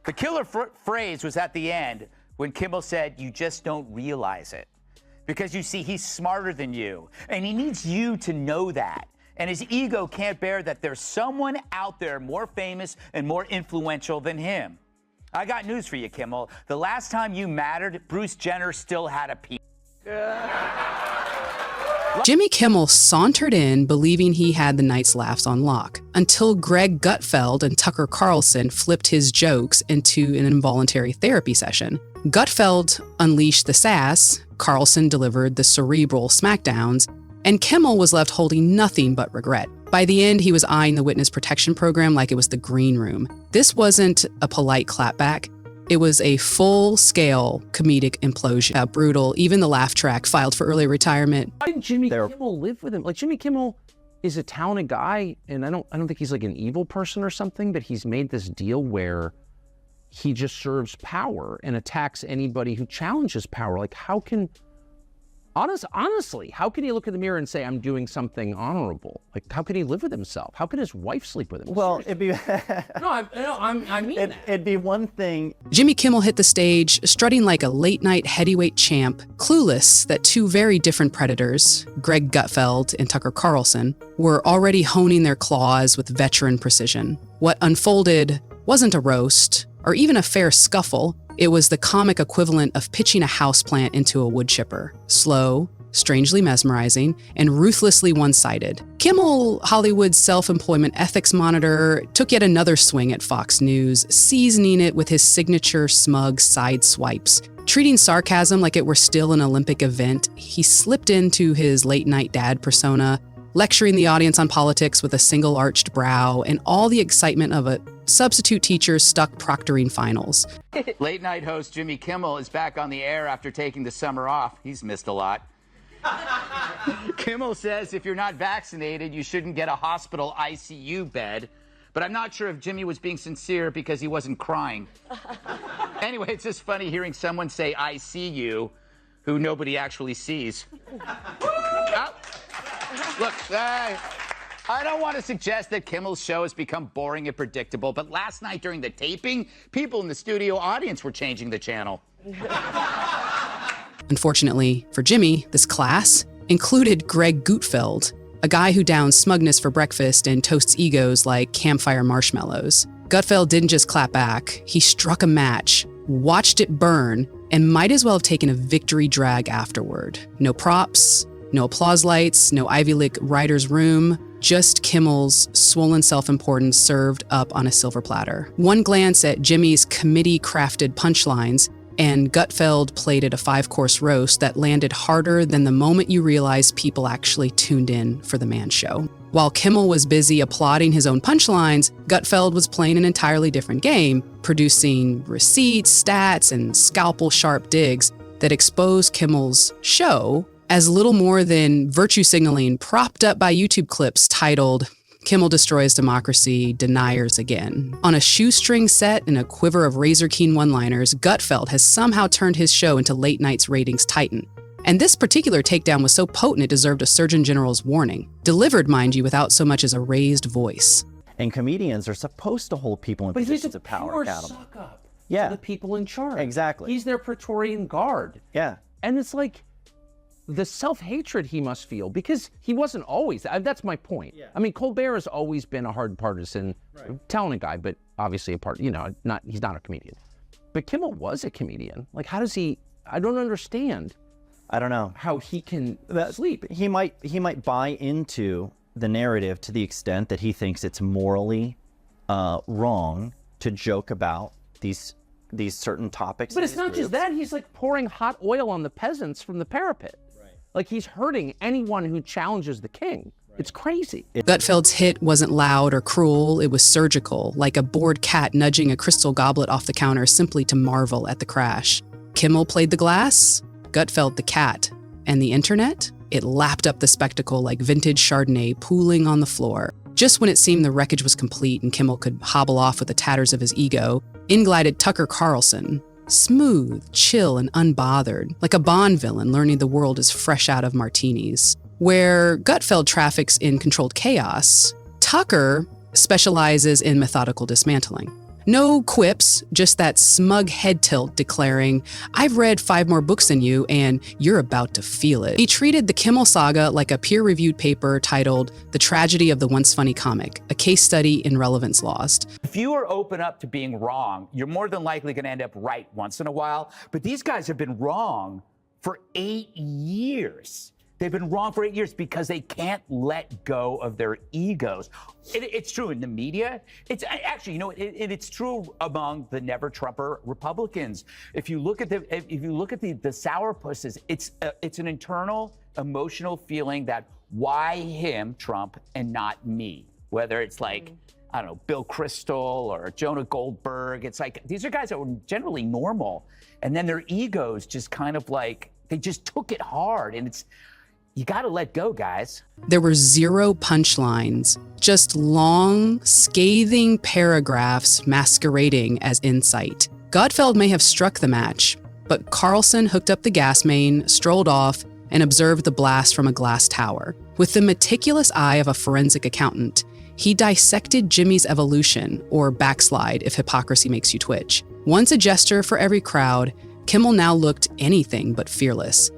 The killer phrase was at the end when Kimmel said, "You just don't realize it." Because you see, he's smarter than you, and he needs you to know that. And his ego can't bear that there's someone out there more famous and more influential than him. I got news for you, Kimmel. The last time you mattered, Bruce Jenner still had a penis. Jimmy Kimmel sauntered in believing he had the night's laughs on lock until Greg Gutfeld and Tucker Carlson flipped his jokes into an involuntary therapy session. Gutfeld unleashed the sass, Carlson delivered the cerebral smackdowns, and Kimmel was left holding nothing but regret. By the end, he was eyeing the witness protection program like it was the green room. This wasn't a polite clapback. It was a full-scale comedic implosion. Brutal. Even the laugh track filed for early retirement. Why did Jimmy Kimmel live with him? Like, Jimmy Kimmel is a talented guy, and I don't think he's like an evil person or something, but he's made this deal where he just serves power and attacks anybody who challenges power. Like, how can... Honestly, how can he look in the mirror and say, I'm doing something honorable? Like, how can he live with himself? How can his wife sleep with him? Well, it'd be... I mean that. It'd be one thing. Jimmy Kimmel hit the stage, strutting like a late-night heavyweight champ, clueless that two very different predators, Greg Gutfeld and Tucker Carlson, were already honing their claws with veteran precision. What unfolded wasn't a roast, or even a fair scuffle. It was the comic equivalent of pitching a houseplant into a wood chipper. Slow, strangely mesmerizing, and ruthlessly one-sided. Kimmel, Hollywood's self-employment ethics monitor, took yet another swing at Fox News, seasoning it with his signature smug side swipes. Treating sarcasm like it were still an Olympic event, he slipped into his late-night dad persona, lecturing the audience on politics with a single arched brow and all the excitement of a substitute teacher stuck proctoring finals. Late night host Jimmy Kimmel is back on the air after taking the summer off. He's missed a lot. Kimmel says if you're not vaccinated, you shouldn't get a hospital ICU bed. But I'm not sure if Jimmy was being sincere because he wasn't crying. Anyway, it's just funny hearing someone say, "I see you," who nobody actually sees. Look, I don't want to suggest that Kimmel's show has become boring and predictable, but last night during the taping, people in the studio audience were changing the channel. Unfortunately for Jimmy, this class included Greg Gutfeld, a guy who downs smugness for breakfast and toasts egos like campfire marshmallows. Gutfeld didn't just clap back, he struck a match, watched it burn, and might as well have taken a victory drag afterward. No props, no applause lights, no Ivy League writer's room, just Kimmel's swollen self-importance served up on a silver platter. One glance at Jimmy's committee-crafted punchlines, and Gutfeld plated a 5-course roast that landed harder than the moment you realized people actually tuned in for the man show. While Kimmel was busy applauding his own punchlines, Gutfeld was playing an entirely different game, producing receipts, stats, and scalpel-sharp digs that exposed Kimmel's show as little more than virtue signaling propped up by YouTube clips titled, "Kimmel Destroys Democracy, Deniers Again." On a shoestring set and a quiver of razor-keen one-liners, Gutfeld has somehow turned his show into late night's ratings titan. And this particular takedown was so potent it deserved a Surgeon General's warning. Delivered, mind you, without so much as a raised voice. And comedians are supposed to hold people in positions of power accountable. Suck up Yeah. to the people in charge. Exactly. He's their Praetorian guard. Yeah. And it's like, the self-hatred he must feel, because he wasn't always, that's my point. Yeah. I mean, Colbert has always been a hard partisan, talented guy, but obviously he's not a comedian. But Kimmel was a comedian. Like, how does he, I don't understand. I don't know. How he can sleep. He might buy into the narrative to the extent that he thinks it's morally wrong to joke about these certain topics. But it's not just that, he's like pouring hot oil on the peasants from the parapet. Like, he's hurting anyone who challenges the king. It's crazy. Gutfeld's hit wasn't loud or cruel, it was surgical, like a bored cat nudging a crystal goblet off the counter simply to marvel at the crash. Kimmel played the glass, Gutfeld the cat. And the internet? It lapped up the spectacle like vintage Chardonnay pooling on the floor. Just when it seemed the wreckage was complete and Kimmel could hobble off with the tatters of his ego, in glided Tucker Carlson. Smooth, chill, and unbothered, like a Bond villain learning the world is fresh out of martinis. Where Gutfeld traffics in controlled chaos, Tucker specializes in methodical dismantling. No quips, just that smug head tilt declaring, "I've read 5 more books than you, and you're about to feel it." He treated the Kimmel saga like a peer-reviewed paper titled The Tragedy of the Once Funny Comic, a case study in relevance lost. If you are open up to being wrong, you're more than likely going to end up right once in a while. But these guys have been wrong for 8 years. They've been wrong for 8 years because they can't let go of their egos. It's true in the media. It's actually, it's true among the never Trumper Republicans. If you look at the sourpusses, it's an internal emotional feeling that why him, Trump, and not me? Whether it's like, I don't know, Bill Kristol or Jonah Goldberg. It's like, these are guys that were generally normal. And then their egos just kind of like, they just took it hard. And you got to let go, guys. There were 0 punchlines, just long, scathing paragraphs masquerading as insight. Gutfeld may have struck the match, but Carlson hooked up the gas main, strolled off, and observed the blast from a glass tower. With the meticulous eye of a forensic accountant, he dissected Jimmy's evolution, or backslide if hypocrisy makes you twitch. Once a jester for every crowd, Kimmel now looked anything but fearless.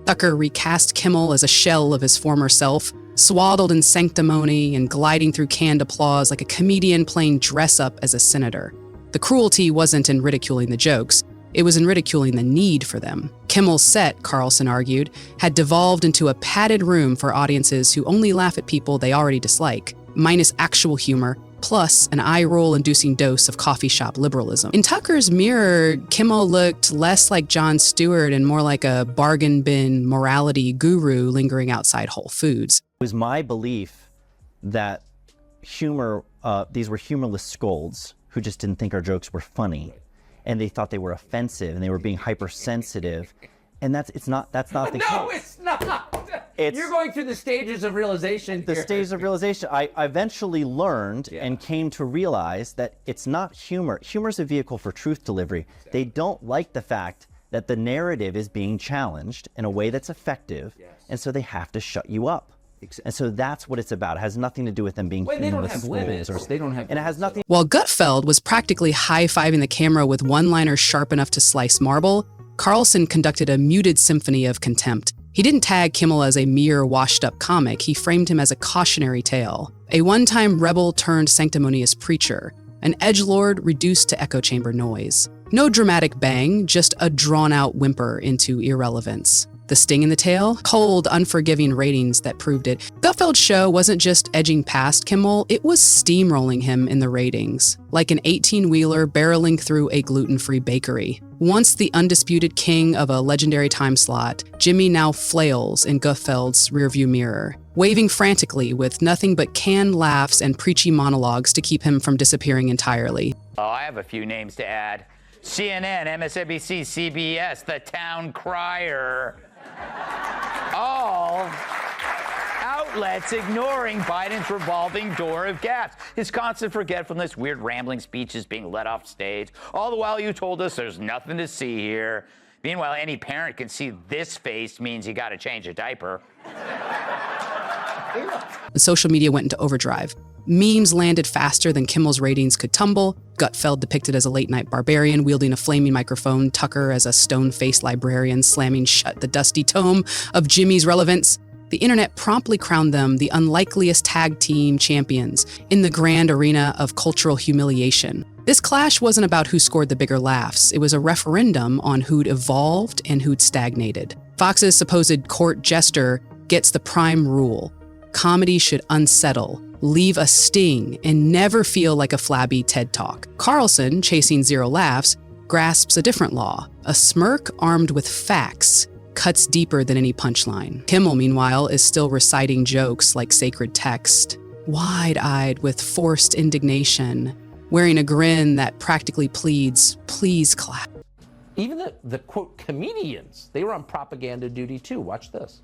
Tucker recast Kimmel as a shell of his former self, swaddled in sanctimony and gliding through canned applause like a comedian playing dress-up as a senator. The cruelty wasn't in ridiculing the jokes, it was in ridiculing the need for them. Kimmel's set, Carlson argued, had devolved into a padded room for audiences who only laugh at people they already dislike, minus actual humor, plus an eye-roll-inducing dose of coffee shop liberalism. In Tucker's mirror, Kimmel looked less like Jon Stewart and more like a bargain bin morality guru lingering outside Whole Foods. It was my belief that these were humorless scolds who just didn't think our jokes were funny, and they thought they were offensive and they were being hypersensitive, and that's not the case. No, it's not. You're going through the stages of realization. The stages of realization. I eventually learned and came to realize that it's not humor. Humor is a vehicle for truth delivery. They don't like the fact that the narrative is being challenged in a way that's effective, and so they have to shut you up. And so that's what it's about. It has nothing to do with them being they don't have limits. They don't have. And it has nothing. While Gutfeld was practically high-fiving the camera with one-liners sharp enough to slice marble, Carlson conducted a muted symphony of contempt. He didn't tag Kimmel as a mere washed-up comic. He framed him as a cautionary tale, a one-time rebel-turned-sanctimonious preacher, an edgelord reduced to echo chamber noise. No dramatic bang, just a drawn-out whimper into irrelevance. The sting in the tail? Cold, unforgiving ratings that proved it. Gutfeld's show wasn't just edging past Kimmel, it was steamrolling him in the ratings, like an 18-wheeler barreling through a gluten-free bakery. Once the undisputed king of a legendary time slot, Jimmy now flails in Gutfeld's rearview mirror, waving frantically with nothing but canned laughs and preachy monologues to keep him from disappearing entirely. Oh, I have a few names to add. CNN, MSNBC, CBS, the town crier. All outlets ignoring Biden's revolving door of gaps. His constant forgetfulness, weird rambling speeches being let off stage. All the while you told us there's nothing to see here. Meanwhile, any parent can see this face means you got to change a diaper. Social media went into overdrive. Memes landed faster than Kimmel's ratings could tumble. Gutfeld depicted as a late-night barbarian wielding a flaming microphone, Tucker as a stone-faced librarian slamming shut the dusty tome of Jimmy's relevance. The internet promptly crowned them the unlikeliest tag team champions in the grand arena of cultural humiliation. This clash wasn't about who scored the bigger laughs. It was a referendum on who'd evolved and who'd stagnated. Fox's supposed court jester gets the prime rule. Comedy should unsettle, leave a sting, and never feel like a flabby TED Talk. Carlson, chasing 0 laughs, grasps a different law. A smirk armed with facts cuts deeper than any punchline. Kimmel, meanwhile, is still reciting jokes like sacred text, wide-eyed with forced indignation, wearing a grin that practically pleads, "Please clap." Even the quote comedians, they were on propaganda duty too. Watch this.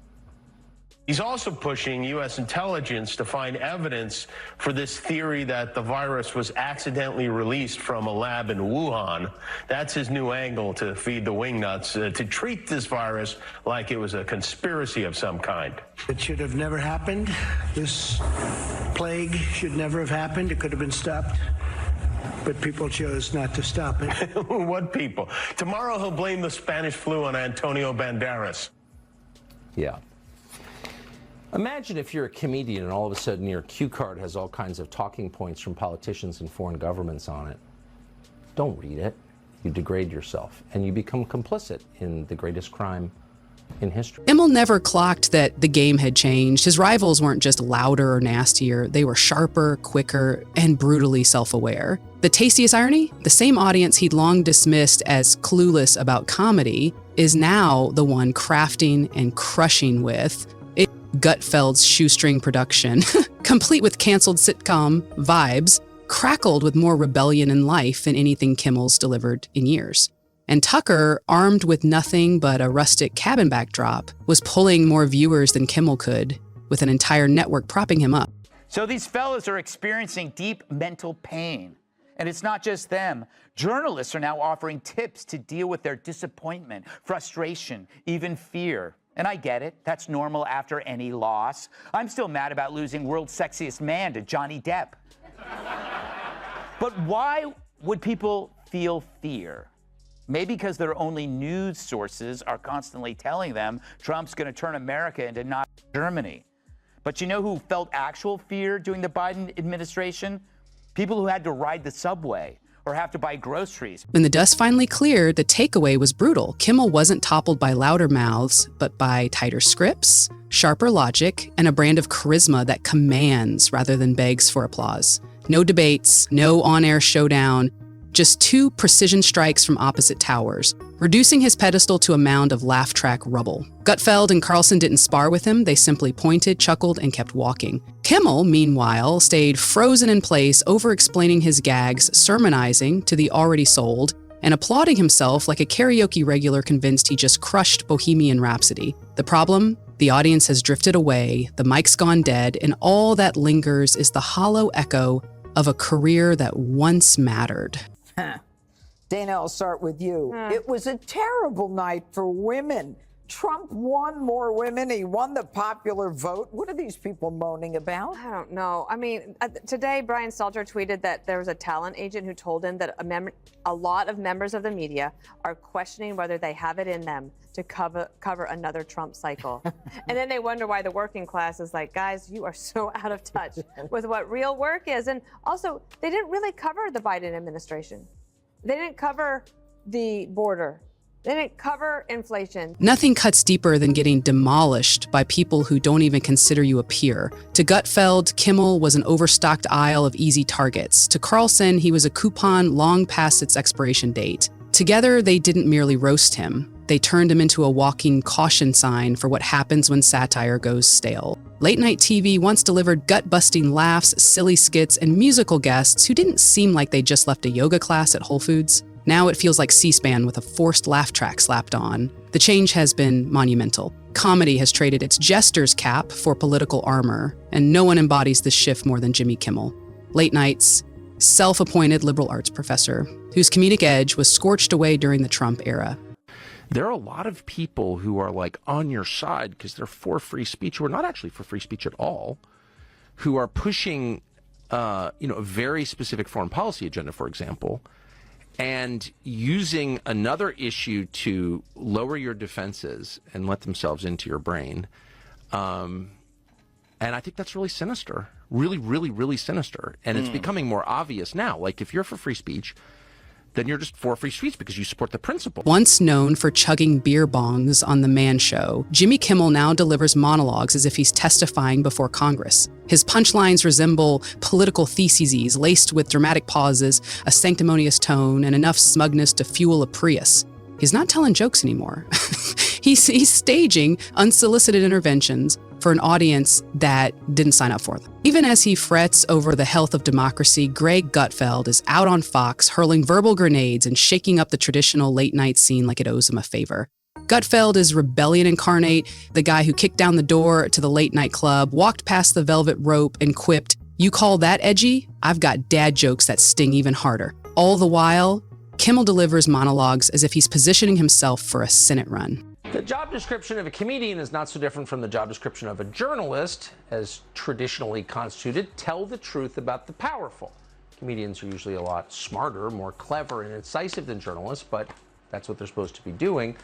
He's also pushing U.S. intelligence to find evidence for this theory that the virus was accidentally released from a lab in Wuhan. That's his new angle to feed the wingnuts, to treat this virus like it was a conspiracy of some kind. It should have never happened. This plague should never have happened. It could have been stopped but people chose not to stop it. What people? Tomorrow he'll blame the Spanish flu on Antonio Banderas. Yeah. Imagine if you're a comedian and all of a sudden your cue card has all kinds of talking points from politicians and foreign governments on it. Don't read it. You degrade yourself and you become complicit in the greatest crime in history. Kimmel never clocked that the game had changed. His rivals weren't just louder or nastier, they were sharper, quicker, and brutally self-aware. The tastiest irony? The same audience he'd long dismissed as clueless about comedy is now the one crafting and crushing with Gutfeld's shoestring production, complete with canceled sitcom vibes, crackled with more rebellion and life than anything Kimmel's delivered in years. And Tucker, armed with nothing but a rustic cabin backdrop, was pulling more viewers than Kimmel could, with an entire network propping him up. So these fellas are experiencing deep mental pain. And it's not just them. Journalists are now offering tips to deal with their disappointment, frustration, even fear. And I get it. That's normal after any loss. I'm still mad about losing World's Sexiest Man to Johnny Depp. But why would people feel fear? Maybe because their only news sources are constantly telling them Trump's going to turn America into Nazi Germany. But you know who felt actual fear during the Biden administration? People who had to ride the subway or have to buy groceries. When the dust finally cleared, the takeaway was brutal. Kimmel wasn't toppled by louder mouths, but by tighter scripts, sharper logic, and a brand of charisma that commands rather than begs for applause. No debates, no on-air showdown, just two precision strikes from opposite towers, reducing his pedestal to a mound of laugh track rubble. Gutfeld and Carlson didn't spar with him, they simply pointed, chuckled, and kept walking. Kimmel, meanwhile, stayed frozen in place, over-explaining his gags, sermonizing to the already sold, and applauding himself like a karaoke regular convinced he just crushed Bohemian Rhapsody. The problem? The audience has drifted away, the mic's gone dead, and all that lingers is the hollow echo of a career that once mattered. Dana, I'll start with you. It was a terrible night for women. Trump won more women. He won the popular vote. What are these people moaning about? I don't know. I mean, today Brian Stelter tweeted that there was a talent agent who told him that a lot of members of the media are questioning whether they have it in them to cover another Trump cycle. And then they wonder why the working class is like, guys, you are so out of touch with what real work is. And also, they didn't really cover the Biden administration. They didn't cover the border. They didn't cover inflation. Nothing cuts deeper than getting demolished by people who don't even consider you a peer. To Gutfeld, Kimmel was an overstocked aisle of easy targets. To Carlson, he was a coupon long past its expiration date. Together, they didn't merely roast him. They turned him into a walking caution sign for what happens when satire goes stale. Late-night TV once delivered gut-busting laughs, silly skits, and musical guests who didn't seem like they just left a yoga class at Whole Foods. Now it feels like C-SPAN with a forced laugh track slapped on. The change has been monumental. Comedy has traded its jester's cap for political armor, and no one embodies this shift more than Jimmy Kimmel. Late night's self-appointed liberal arts professor, whose comedic edge was scorched away during the Trump era. There are a lot of people who are like on your side because they're for free speech, who are not actually for free speech at all, who are pushing, a very specific foreign policy agenda, for example, and using another issue to lower your defenses and let themselves into your brain. And I think that's really sinister, really, really, really sinister. And it's becoming more obvious now. Like if you're for free speech, then you're just for free speech because you support the principle. Once known for chugging beer bongs on The Man Show, Jimmy Kimmel now delivers monologues as if he's testifying before Congress. His punchlines resemble political theses laced with dramatic pauses, a sanctimonious tone, and enough smugness to fuel a Prius. He's not telling jokes anymore. He's staging unsolicited interventions for an audience that didn't sign up for them. Even as he frets over the health of democracy, Greg Gutfeld is out on Fox hurling verbal grenades and shaking up the traditional late-night scene like it owes him a favor. Gutfeld is rebellion incarnate, the guy who kicked down the door to the late-night club, walked past the velvet rope, and quipped, "You call that edgy? I've got dad jokes that sting even harder." All the while, Kimmel delivers monologues as if he's positioning himself for a Senate run. The job description of a comedian is not so different from the job description of a journalist, as traditionally constituted. Tell the truth about the powerful. Comedians are usually a lot smarter, more clever, and incisive than journalists, but that's what they're supposed to be doing.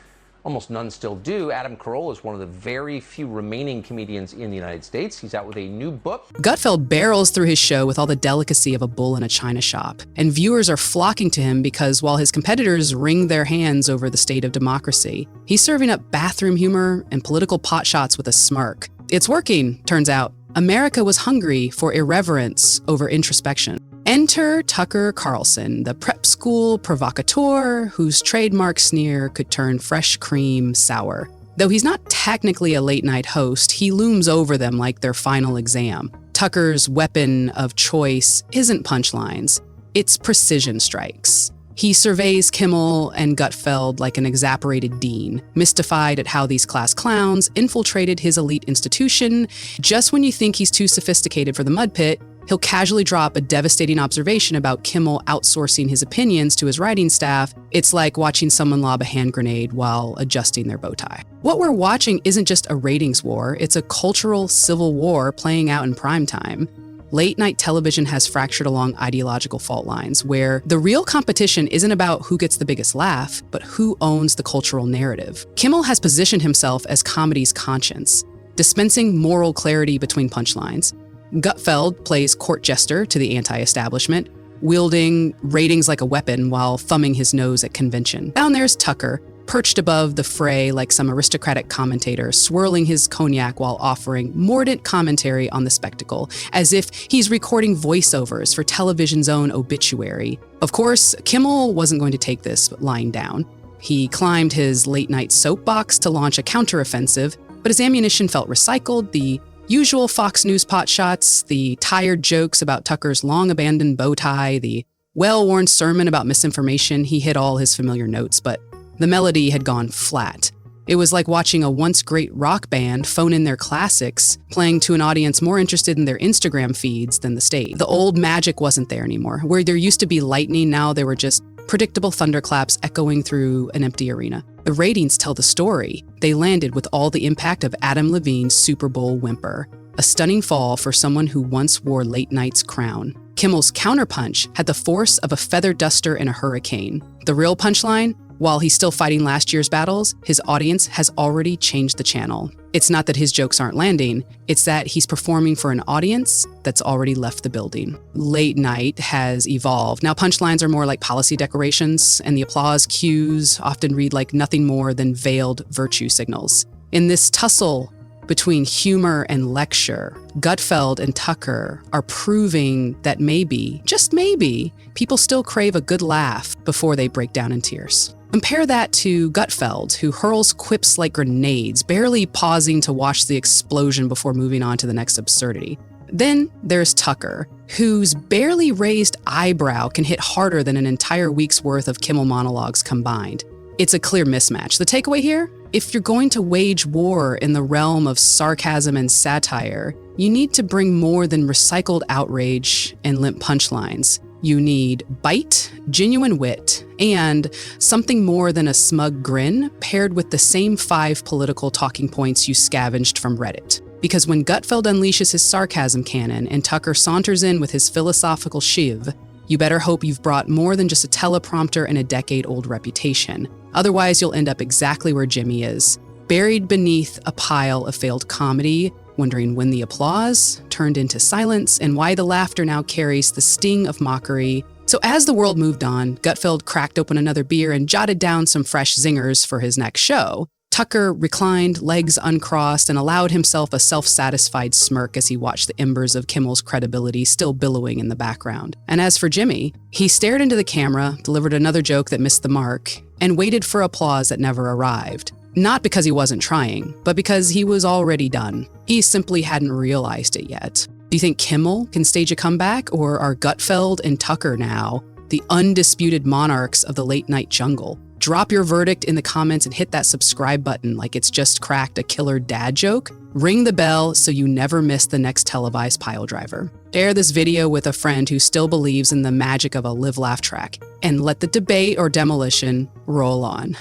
Almost none still do. Adam Carolla is one of the very few remaining comedians in the United States. He's out with a new book. Gutfeld barrels through his show with all the delicacy of a bull in a china shop, and viewers are flocking to him because while his competitors wring their hands over the state of democracy, he's serving up bathroom humor and political potshots with a smirk. It's working, turns out. America was hungry for irreverence over introspection. Enter Tucker Carlson, the prep school provocateur whose trademark sneer could turn fresh cream sour. Though he's not technically a late-night host, he looms over them like their final exam. Tucker's weapon of choice isn't punchlines, it's precision strikes. He surveys Kimmel and Gutfeld like an exasperated dean, mystified at how these class clowns infiltrated his elite institution. Just when you think he's too sophisticated for the mud pit, he'll casually drop a devastating observation about Kimmel outsourcing his opinions to his writing staff. It's like watching someone lob a hand grenade while adjusting their bow tie. What we're watching isn't just a ratings war, it's a cultural civil war playing out in prime time. Late-night television has fractured along ideological fault lines, where the real competition isn't about who gets the biggest laugh, but who owns the cultural narrative. Kimmel has positioned himself as comedy's conscience, dispensing moral clarity between punchlines. Gutfeld plays court jester to the anti-establishment, wielding ratings like a weapon while thumbing his nose at convention. Down there's Tucker, perched above the fray like some aristocratic commentator, swirling his cognac while offering mordant commentary on the spectacle, as if he's recording voiceovers for television's own obituary. Of course, Kimmel wasn't going to take this lying down. He climbed his late-night soapbox to launch a counteroffensive, but his ammunition felt recycled. The usual Fox News potshots, the tired jokes about Tucker's long-abandoned bow tie, the well-worn sermon about misinformation, he hit all his familiar notes, but the melody had gone flat. It was like watching a once great rock band phone in their classics, playing to an audience more interested in their Instagram feeds than the stage. The old magic wasn't there anymore. Where there used to be lightning, now there were just predictable thunderclaps echoing through an empty arena. The ratings tell the story. They landed with all the impact of Adam Levine's Super Bowl whimper, a stunning fall for someone who once wore late night's crown. Kimmel's counterpunch had the force of a feather duster in a hurricane. The real punchline? While he's still fighting last year's battles, his audience has already changed the channel. It's not that his jokes aren't landing, it's that he's performing for an audience that's already left the building. Late night has evolved. Now punchlines are more like policy decorations, and the applause cues often read like nothing more than veiled virtue signals. In this tussle between humor and lecture, Gutfeld and Tucker are proving that maybe, just maybe, people still crave a good laugh before they break down in tears. Compare that to Gutfeld, who hurls quips like grenades, barely pausing to watch the explosion before moving on to the next absurdity. Then there's Tucker, whose barely raised eyebrow can hit harder than an entire week's worth of Kimmel monologues combined. It's a clear mismatch. The takeaway here? If you're going to wage war in the realm of sarcasm and satire, you need to bring more than recycled outrage and limp punchlines. You need bite, genuine wit, and something more than a smug grin paired with the same 5 political talking points you scavenged from Reddit. Because when Gutfeld unleashes his sarcasm cannon and Tucker saunters in with his philosophical shiv, you better hope you've brought more than just a teleprompter and a decade-old reputation. Otherwise, you'll end up exactly where Jimmy is, buried beneath a pile of failed comedy, wondering when the applause turned into silence and why the laughter now carries the sting of mockery. So as the world moved on, Gutfeld cracked open another beer and jotted down some fresh zingers for his next show. Tucker reclined, legs uncrossed, and allowed himself a self-satisfied smirk as he watched the embers of Kimmel's credibility still billowing in the background. And as for Jimmy, he stared into the camera, delivered another joke that missed the mark, and waited for applause that never arrived. Not because he wasn't trying, but because he was already done. He simply hadn't realized it yet. Do you think Kimmel can stage a comeback, or are Gutfeld and Tucker now the undisputed monarchs of the late-night jungle? Drop your verdict in the comments and hit that subscribe button like it's just cracked a killer dad joke. Ring the bell so you never miss the next televised pile driver. Share this video with a friend who still believes in the magic of a live-laugh track, and let the debate or demolition roll on.